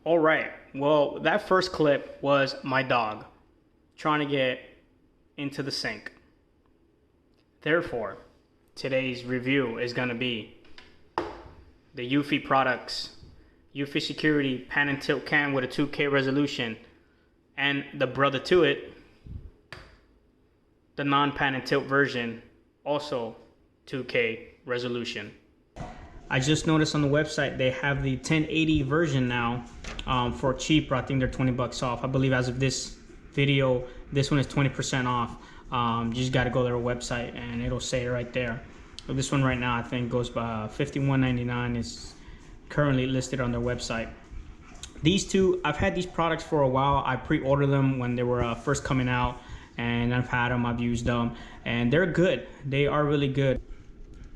All right. Well, that first clip was my dog trying to get into the sink. Therefore, today's review is going to be the Eufy products, Eufy Security pan and tilt cam with a 2K resolution, and the brother to it, the non-pan and tilt version, also 2K resolution. I just noticed on the website they have the 1080 version now for cheaper. I think they're 20 bucks off. I believe as of this video, this one is 20% off. You just got to go to their website and it'll say it right there. So this one right now I think goes by $51.99. It's currently listed on their website. These two, I've had these products for a while. I pre-ordered them when they were first coming out, and I've had them, I've used them, and they're good. They are really good.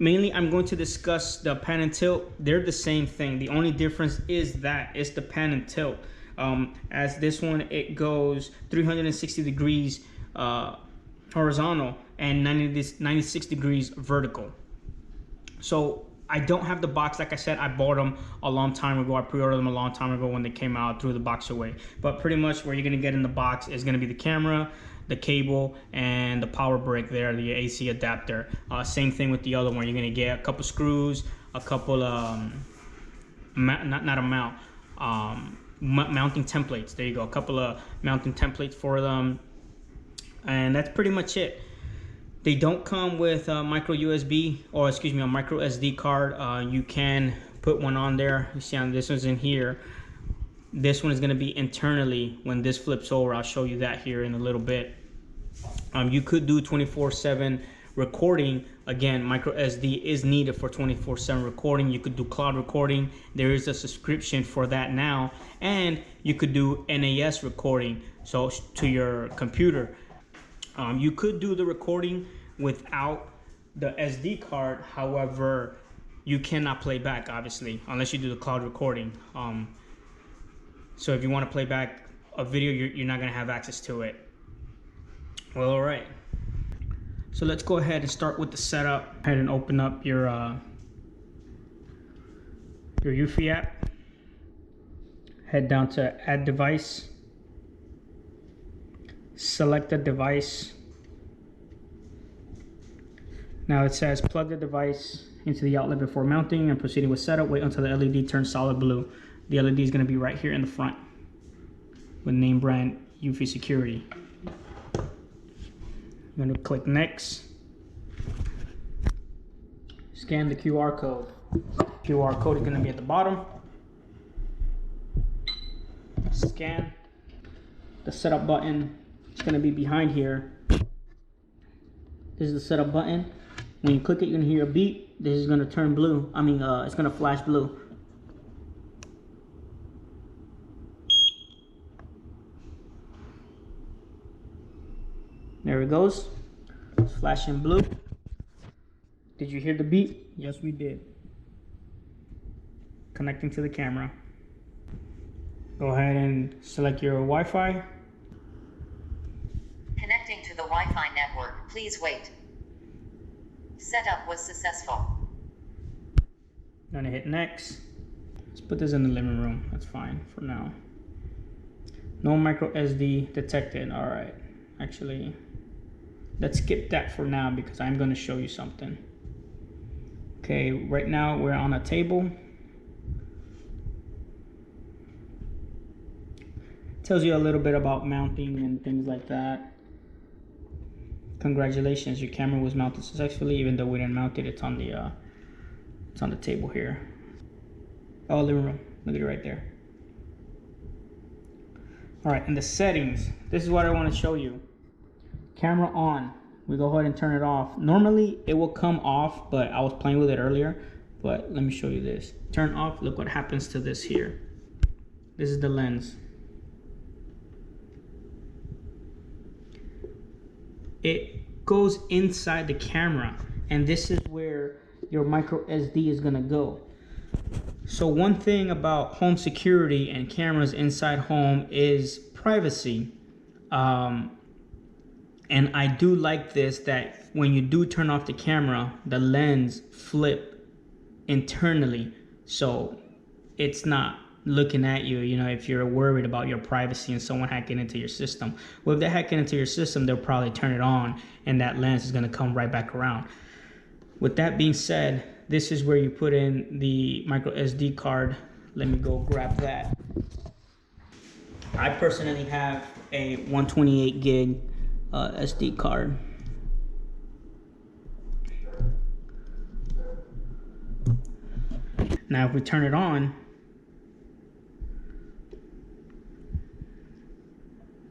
Mainly, I'm going to discuss the pan and tilt. They're the same thing. The only difference is that it's the pan and tilt. As this one, it goes 360 degrees horizontal and 96 degrees vertical. So I don't have the box. Like I said, I bought them a long time ago. I pre-ordered them a long time ago when they came out. Threw the box away. But pretty much what you're going to get in the box is going to be the camera, the cable, and the power brick there, the AC adapter. Same thing with the other one. You're going to get a couple screws, a couple mounting templates. There you go, a couple of mounting templates for them, and that's pretty much it. They don't come with a micro USB, or excuse me, a micro SD card. You can put one on there. You see on this one's in here. This one is going to be internally when this flips over. I'll show you that here in a little bit. You could do 24/7 recording. Again, micro SD is needed for 24/7 recording. You could do cloud recording. There is a subscription for that now, and you could do NAS recording, so to your computer. You could do the recording without the SD card. However, you cannot play back, obviously, unless you do the cloud recording. So if you want to play back a video, you're not going to have access to it. Well, all right. So let's go ahead and start with the setup. Go ahead and open up your Eufy app. Head down to Add Device. Select the device. Now it says plug the device into the outlet before mounting and proceeding with setup. Wait until the LED turns solid blue. The LED is going to be right here in the front with name brand Eufy Security. I'm going to click next. Scan the QR code. QR code is going to be at the bottom. Scan. The setup button is going to be behind here. This is the setup button. When you click it, you're going to hear a beep. This is going to turn blue. It's going to flash blue. There it goes. It's flashing blue. Did you hear the beep? Yes, we did. Connecting to the camera. Go ahead and select your Wi-Fi. Connecting to the Wi-Fi network. Please wait. Setup was successful. Gonna hit next. Let's put this in the living room. That's fine for now. No micro SD detected. All right. Actually, let's skip that for now because I'm going to show you something. Okay, right now we're on a table. Tells you a little bit about mounting and things like that. Congratulations, your camera was mounted successfully. Even though we didn't mount it, it's on the table here. Oh, living room. Look at it right there. All right, in the settings, this is what I want to show you. Camera on. We go ahead and turn it off. Normally it will come off, but I was playing with it earlier. But let me show you this. Turn off. Look what happens to this here. This is the lens. It goes inside the camera, and this is where your micro SD is gonna go. So one thing about home security and cameras inside home is privacy. And I do like this, that when you do turn off the camera, the lens flip internally. So it's not looking at you, you know, if you're worried about your privacy and someone hacking into your system. Well, if they're hacking into your system, they'll probably turn it on and that lens is going to come right back around. With that being said, this is where you put in the micro SD card. Let me go grab that. I personally have a 128 gig SD card. Now if we turn it on,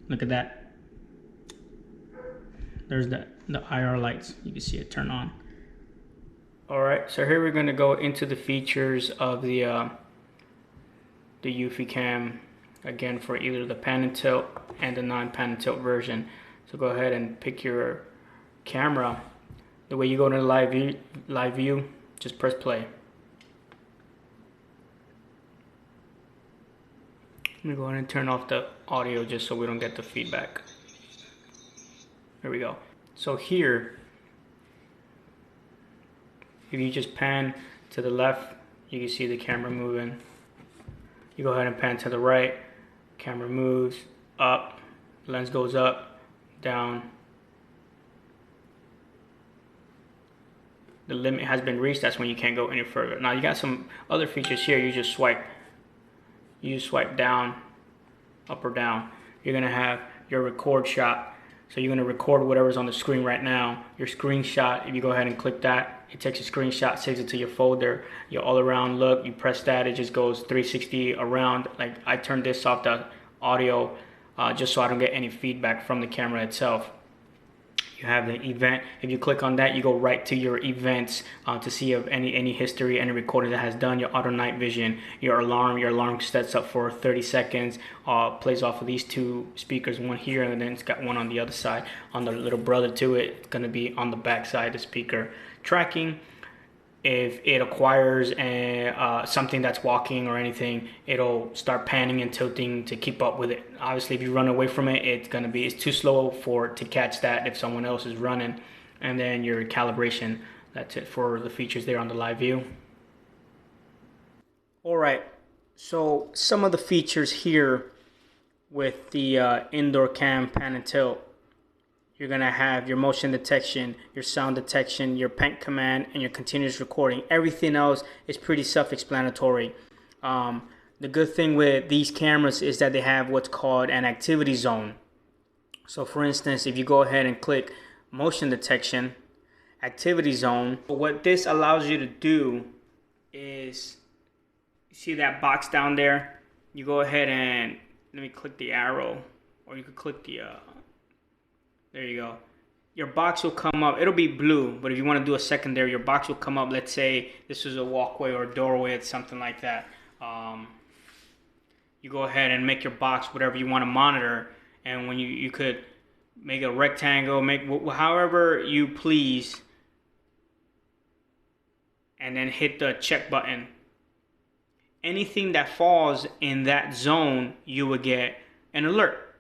look at that. There's the IR lights. You can see it turn on. Alright, so here we're going to go into the features of the Eufy Cam, again for either the pan and tilt and the non-pan and tilt version. So go ahead and pick your camera. The way you go to the live view, just press play. Let me go ahead and turn off the audio just so we don't get the feedback. There we go. So here, if you just pan to the left, you can see the camera moving. You go ahead and pan to the right, camera moves up, lens goes up, down. The limit has been reached, that's when you can't go any further. Now you got some other features here. You just swipe down, up or down. You're gonna have your record shot. So you're gonna record whatever's on the screen right now. Your screenshot, if you go ahead and click that, it takes a screenshot, saves it to your folder. Your all around look, you press that, it just goes 360 around. Like I turned this off the audio just so I don't get any feedback from the camera itself. You have the event. If you click on that, you go right to your events to see of any history, any recording that has done. Your auto night vision, your alarm sets up for 30 seconds, plays off of these two speakers, one here and then it's got one on the other side. On the little brother to it, it's going to be on the back side, the speaker. Tracking, if it acquires something that's walking or anything, it'll start panning and tilting to keep up with it. Obviously, if you run away from it, it's too slow for it to catch that if someone else is running. And then your calibration, that's it for the features there on the live view. All right, so some of the features here with the indoor cam pan and tilt. You're gonna have your motion detection, your sound detection, your pen command, and your continuous recording. Everything else is pretty self-explanatory. The good thing with these cameras is that they have what's called an activity zone. So for instance, if you go ahead and click motion detection, activity zone, what this allows you to do is, you see that box down there? You go ahead and, let me click the arrow, or you could click the, there you go. Your box will come up. It'll be blue, but if you want to do a secondary, your box will come up. Let's say this is a walkway or a doorway, it's something like that. You go ahead and make your box whatever you want to monitor, and when you could make a rectangle, make however you please, and then hit the check button. Anything that falls in that zone, you will get an alert.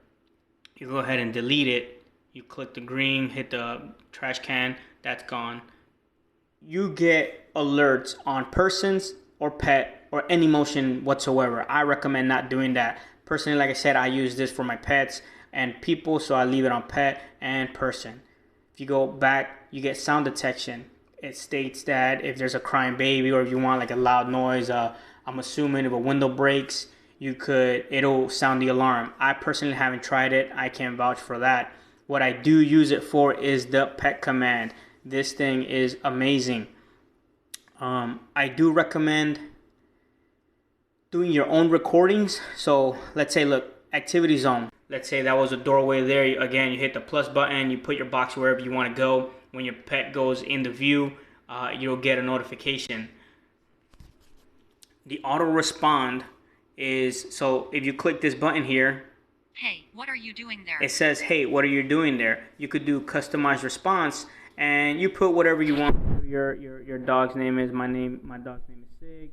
You go ahead and delete it. You click the green, hit the trash can, that's gone. You get alerts on persons or pet or any motion whatsoever. I recommend not doing that. Personally, like I said, I use this for my pets and people, so I leave it on pet and person. If you go back, you get sound detection. It states that if there's a crying baby or if you want like a loud noise, I'm assuming if a window breaks, it'll sound the alarm. I personally haven't tried it. I can't vouch for that. What I do use it for is the pet command. This thing is amazing. I do recommend doing your own recordings. So let's say, look, activity zone. Let's say that was a doorway there. Again, you hit the plus button, you put your box wherever you want to go. When your pet goes in the view, you'll get a notification. The auto respond is, so if you click this button here, Hey, what are you doing there? it says, hey, what are you doing there? You could do customized response and you put whatever you want. Your dog's name is, my dog's name is Sig.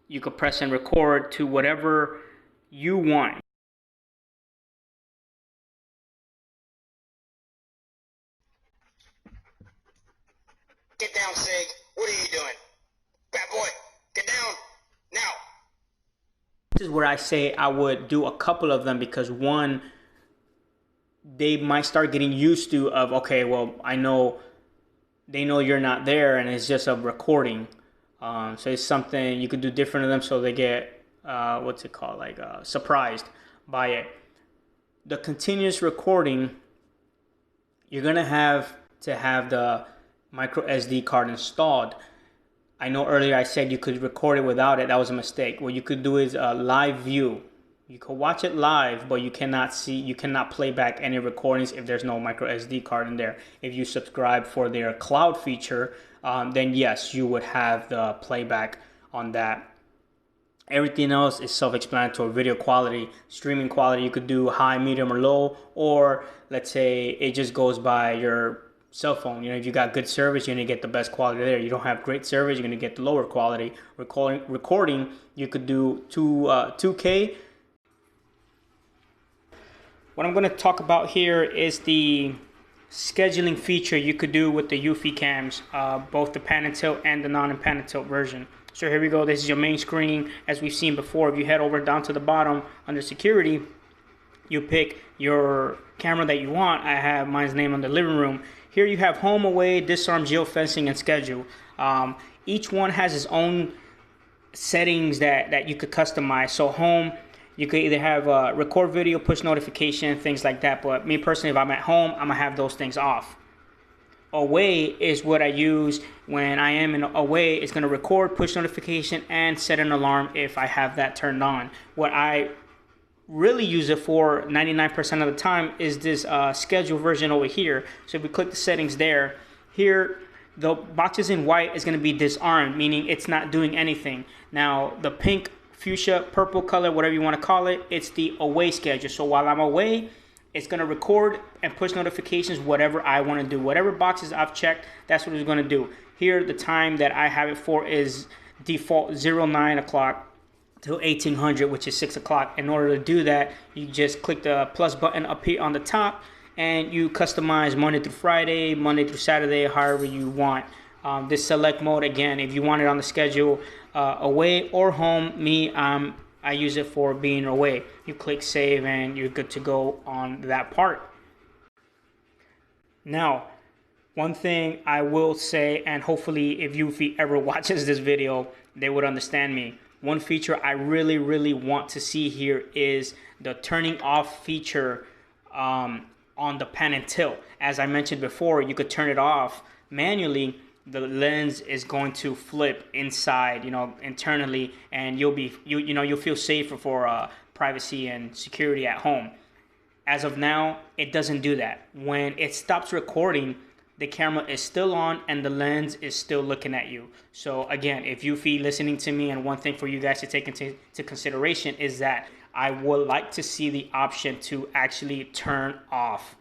You could press and record to whatever you want. Get down, Sig. What are you doing? Bad boy, get down. Now. This is where I say I would do a couple of them, because one, they might start getting used to of, okay, well, I know they know you're not there and it's just a recording. So it's something you could do different of them, so they get what's it called, like surprised by it. The continuous recording, you're gonna have to have the micro SD card installed. I know earlier I said you could record it without it. That was a mistake. What you could do is a live view. You can watch it live, but you cannot play back any recordings if there's no micro SD card in there. If you subscribe for their cloud feature, then yes, you would have the playback on that. Everything else is self-explanatory. Video quality, streaming quality, you could do high, medium, or low, or let's say it just goes by your cell phone. You know, if you got good service, you're gonna get the best quality there. You don't have great service, you're gonna get the lower quality. Recording, you could do 2K. What I'm going to talk about here is the scheduling feature you could do with the Eufy cams, both the pan and tilt and the non-pan and tilt version. So here we go. This is your main screen. As we've seen before, if you head over down to the bottom under security, you pick your camera that you want. I have mine's name on the living room. Here you have home, away, disarm, geofencing, and schedule. Each one has its own settings that you could customize. So home, you could either have record video, push notification, things like that. But me personally, if I'm at home, I'm gonna have those things off. Away is what I use when I am in away. It's gonna record, push notification, and set an alarm if I have that turned on. What I really use it for 99% of the time is this schedule version over here. So if we click the settings there, here the boxes in white is gonna be disarmed, meaning it's not doing anything. Now the pink, fuchsia, purple color, whatever you want to call it, it's the away schedule. So while I'm away, it's going to record and push notifications, whatever I want to do. Whatever boxes I've checked, that's what it's going to do. Here, the time that I have it for is default 09 o'clock to 1800, which is 6 o'clock. In order to do that, you just click the plus button up here on the top, and you customize Monday through Friday, Monday through Saturday, however you want. This select mode, again, if you want it on the schedule, away or home, I use it for being away. You click save and you're good to go on that part. Now, one thing I will say, and hopefully if Eufy ever watches this video, they would understand me. One feature I really want to see here is the turning off feature on the pan and tilt. As I mentioned before, you could turn it off manually. The lens is going to flip inside, internally, and you'll feel safer for privacy and security at home. As of now, it doesn't do that. When it stops recording, the camera is still on and the lens is still looking at you. So again, if Eufy listening to me, and one thing for you guys to take into consideration is that I would like to see the option to actually turn off.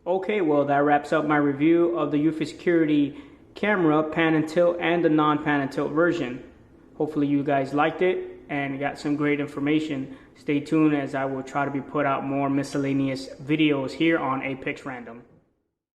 Okay, well, that wraps up my review of the Eufy Security camera, pan and tilt, and the non-pan and tilt version. Hopefully you guys liked it and got some great information. Stay tuned as I will try to put out more miscellaneous videos here on Apex Random.